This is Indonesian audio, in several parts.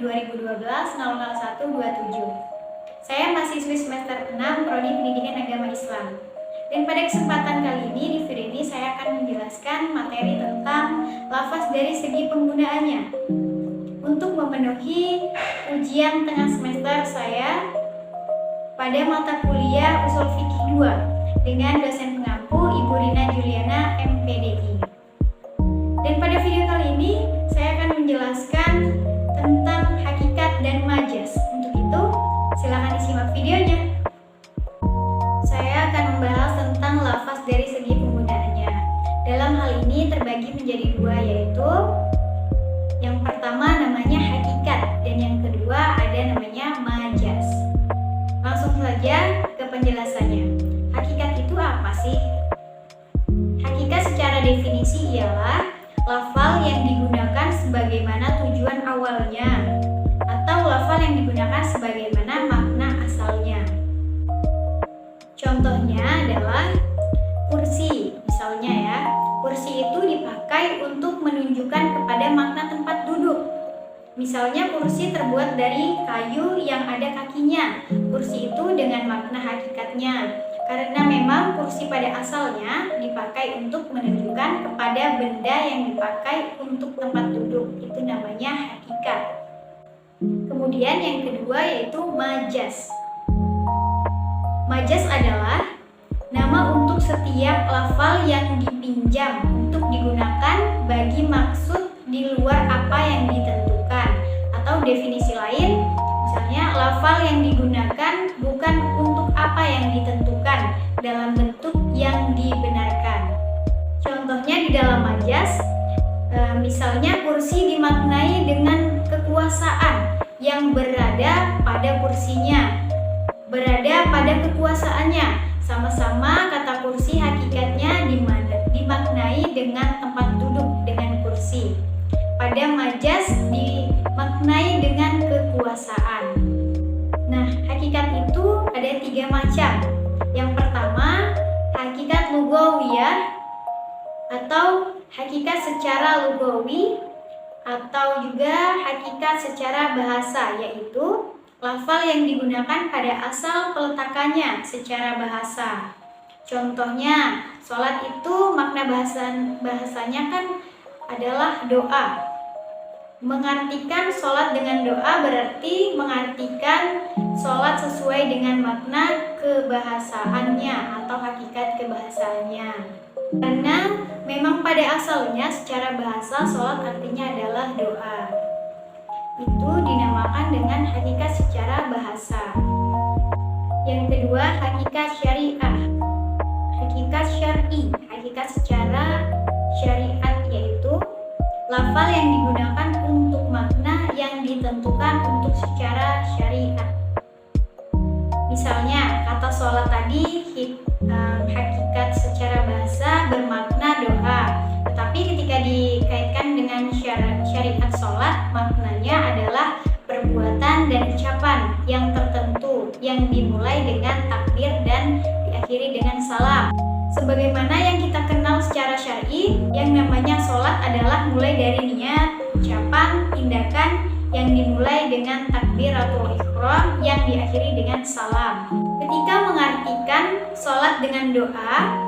2012-00127. Saya mahasiswi semester 6 Prodi Pendidikan Agama Islam. Dan pada kesempatan kali ini, di video ini saya akan menjelaskan materi tentang lafaz dari segi penggunaannya untuk memenuhi ujian tengah semester saya pada mata kuliah Ushul Fikih 2 dengan dosen pengampu Ibu Rina Juliana MPDI. Dan pada video kali ini saya akan menjelaskan tentang hakikat dan majas. Untuk itu, silakan disimak videonya. Saya akan membahas tentang lafaz dari segi penggunaannya. Dalam hal ini terbagi menjadi dua, yaitu yang pertama namanya hakikat dan yang kedua ada namanya majas. Langsung saja ke penjelasannya. Hakikat itu apa sih? Hakikat secara definisi ialah lafal yang digunakan sebagaimana tujuan awalnya atau lafal yang digunakan sebagaimana makna asalnya. Contohnya adalah kursi, misalnya ya. Kursi itu dipakai untuk menunjukkan kepada makna tempat duduk. Misalnya kursi terbuat dari kayu yang ada kakinya. Kursi itu dengan makna hakikatnya, karena memang kursi pada asalnya dipakai untuk menunjukkan kepada benda yang dipakai untuk tempat duduk. Itu namanya hakikat. Kemudian yang kedua yaitu majas. Majas adalah nama untuk setiap lafal yang dipinjam untuk digunakan bagi maksud di luar apa yang ditentukan. Atau definisi lain, misalnya lafal yang digunakan bukan untuk apa yang ditentukan dalam bentuk yang dibenarkan. Contohnya di dalam majas, misalnya kursi dimaknai dengan kekuasaan yang berada pada kursinya, berada pada kekuasaannya. Sama-sama kata kursi hakikatnya dimaknai dengan tempat duduk, dengan kursi. Pada majas dimaknai dengan kekuasaan. Nah, hakikat itu ada 3 macam. Yang pertama, hakikat lugawiyah atau hakikat secara lugawi, atau juga hakikat secara bahasa, yaitu lafal yang digunakan pada asal peletakannya secara bahasa. Contohnya, sholat itu makna bahasanya kan adalah doa. Mengartikan sholat dengan doa berarti mengartikan sholat sesuai dengan makna kebahasaannya atau hakikat kebahasaannya. Karena memang pada asalnya secara bahasa sholat artinya adalah doa. Itu dinamakan dengan hakikat secara bahasa. Yang kedua, hakikat syariah. Hakikat syar'i, hakikat secara syariat, yaitu lafal yang digunakan untuk makna yang ditentukan untuk secara syariat. Misalnya, kata sholat tadi hakikat secara bahasa bermakna doa, tetapi ketika dikaitkan dengan syariat sholat, maknanya adalah perbuatan dan ucapan yang tertentu yang dimulai dengan takbir dan diakhiri dengan salam. Sebagaimana yang kita kenal secara syar'i, yang namanya sholat adalah mulai dari niat, ucapan, tindakan yang dimulai dengan takbiratul ihram yang diakhiri dengan salam. Ketika mengartikan sholat dengan doa,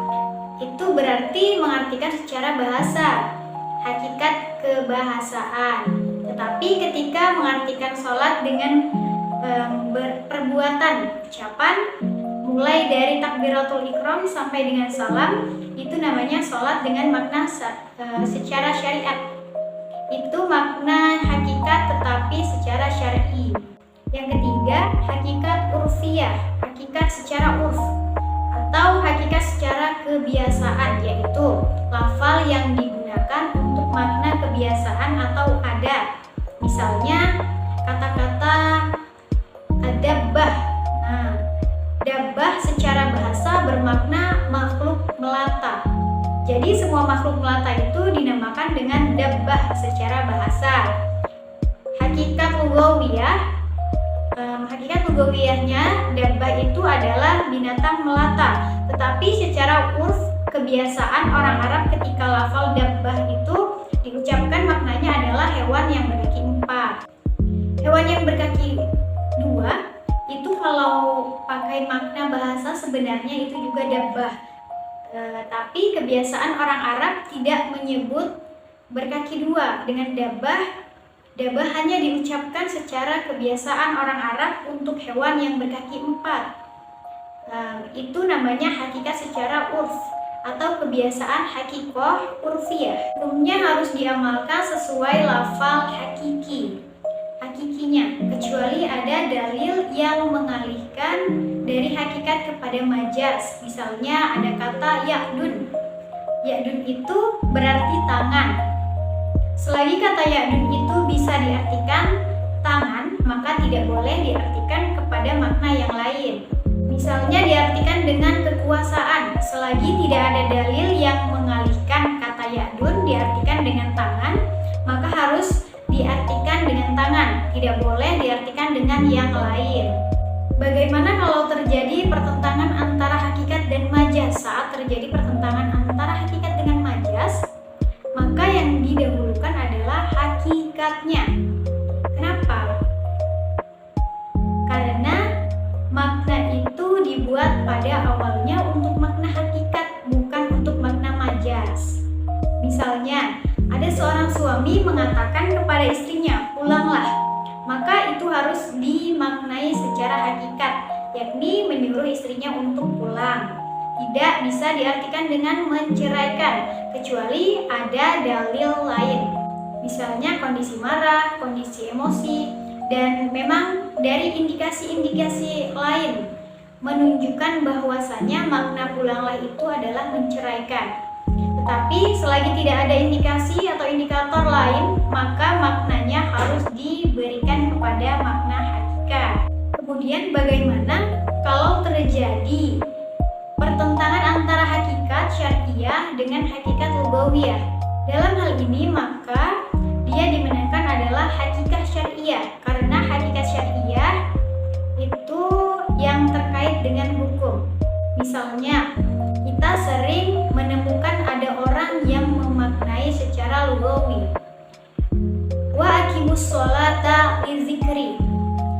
itu berarti mengartikan secara bahasa, hakikat kebahasaan. Tetapi ketika mengartikan sholat dengan perbuatan, ucapan, mulai dari takbiratul ihram sampai dengan salam, itu namanya sholat dengan makna secara syariat. Itu makna hakikat tetapi secara syar'i. Yang ketiga, hakikat urfiyah, hakikat secara urf atau hakikat secara kebiasaan, yaitu lafal yang digunakan untuk makna kebiasaan atau adat. Misalnya kata-kata dabbah. Nah, dabbah secara bahasa bermakna makhluk melata. Jadi semua makhluk melata itu dinamakan dengan dabbah secara bahasa. Hakikat lugawiyahnya dabbah itu adalah binatang melata. Tetapi secara urf kebiasaan orang Arab ketika lafal dabbah itu diucapkan maknanya adalah hewan yang berkaki 4. Hewan yang berkaki dua itu kalau pakai makna bahasa sebenarnya itu juga dabbah. Tapi kebiasaan orang Arab tidak menyebut berkaki dua dengan dabbah. Dabbah hanya diucapkan secara kebiasaan orang Arab untuk hewan yang berkaki empat. Itu namanya hakikat secara urf atau kebiasaan hakikoh urfiyah. Hukumnya harus diamalkan sesuai lafal hakikinya, kecuali ada dalil yang mengalihkan dari hakikat kepada majaz. Misalnya ada kata ya'dun. Ya'dun itu berarti tangan. Selagi kata ya'dun itu bisa diartikan tangan, maka tidak boleh diartikan kepada makna yang lain. Misalnya diartikan dengan kekuasaan, selagi tidak ada dalil yang mengalihkan kata ya'dun diartikan dengan tangan, maka harus diartikan dengan tangan, tidak boleh diartikan dengan yang lain. Bagaimana kalau terjadi pertentangan antara hakikat dan majaz? Saat terjadi pertentangan antara hakikat dengan majaz, maka yang didahulukan adalah hakikatnya. Kenapa? Karena makna itu dibuat pada awalnya untuk makna hakikat, bukan untuk makna majaz. Misalnya, ada seorang suami mengatakan kepada istrinya, "Pulanglah." Maka itu harus dimaknai secara hakikat, yakni menyuruh istrinya untuk pulang. Tidak bisa diartikan dengan menceraikan, kecuali ada dalil lain. Misalnya kondisi marah, kondisi emosi, dan memang dari indikasi-indikasi lain menunjukkan bahwasannya makna pulanglah itu adalah menceraikan. Tetapi selagi tidak ada indikasi atau indikator lain, maka maknanya harus diberikan kepada makna hakikat. Kemudian bagaimana kalau terjadi pertentangan antara hakikat syar'iyah dengan hakikat lugawiyah? Dalam hal ini maka dia dimenangkan adalah hakikat syar'iyah, karena hakikat syar'iyah itu yang terkait dengan hukum. Misalnya, kita sering menemukan ada orang yang memaknai secara lugawi, wa aqimus sholata lizikri,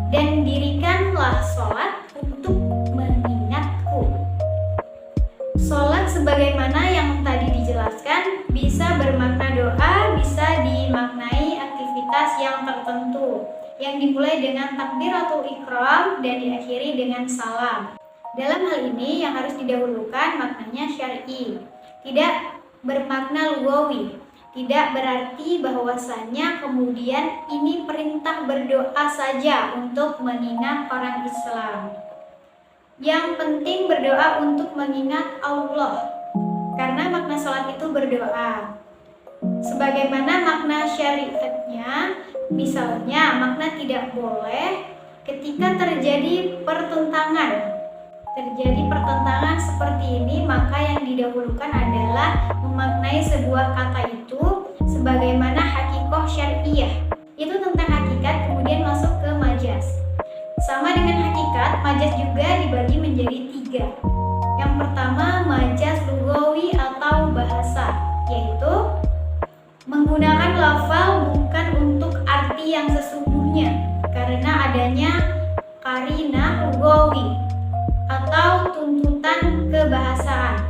dan dirikanlah sholat untuk mengingatku. Sholat sebagaimana yang tadi dijelaskan bisa bermakna doa, bisa dimaknai aktivitas yang tertentu yang dimulai dengan takbiratul ihram dan diakhiri dengan salam. Dalam hal ini yang harus didahulukan maknanya syar'i, tidak bermakna lugawi. Tidak berarti bahwasannya kemudian ini perintah berdoa saja untuk mengingat orang Islam. Yang penting berdoa untuk mengingat Allah, karena makna sholat itu berdoa. Sebagaimana makna syariatnya, misalnya makna tidak boleh ketika terjadi pertentangan seperti ini, maka yang didahulukan adalah memaknai sebuah kata itu sebagaimana hakikoh syar'iyah. Itu tentang hakikat, kemudian masuk ke majaz. Sama dengan hakikat, majaz juga dibagi menjadi 3. Yang pertama, majaz lugawi atau bahasa, yaitu menggunakan lafal bukan untuk arti yang sesungguhnya karena adanya qarinah lugawi atau tuntutan kebahasaan.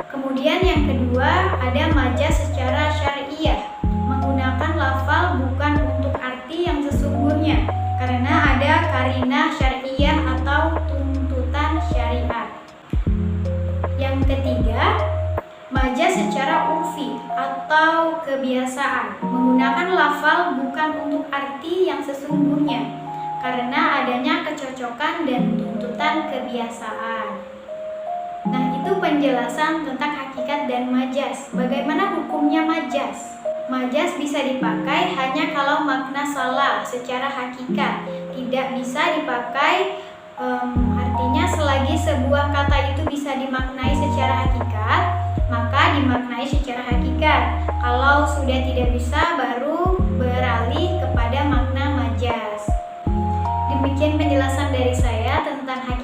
Kemudian yang kedua, ada majaz secara syar'iyah, menggunakan lafal bukan untuk arti yang sesungguhnya karena ada qarinah syar'iyah atau tuntutan syariat. Yang ketiga, majaz secara urfi atau kebiasaan, menggunakan lafal bukan untuk arti yang sesungguhnya karena adanya kecocokan dan tuntutan kebiasaan. Nah, itu penjelasan tentang hakikat dan majaz. Bagaimana hukumnya majaz? Majaz bisa dipakai hanya kalau makna salah secara hakikat. Tidak bisa dipakai artinya selagi sebuah kata itu bisa dimaknai secara hakikat, maka dimaknai secara hakikat. Kalau sudah tidak bisa, baru beralih kepada makna majaz. Demikian penjelasan dari saya tentang hakikat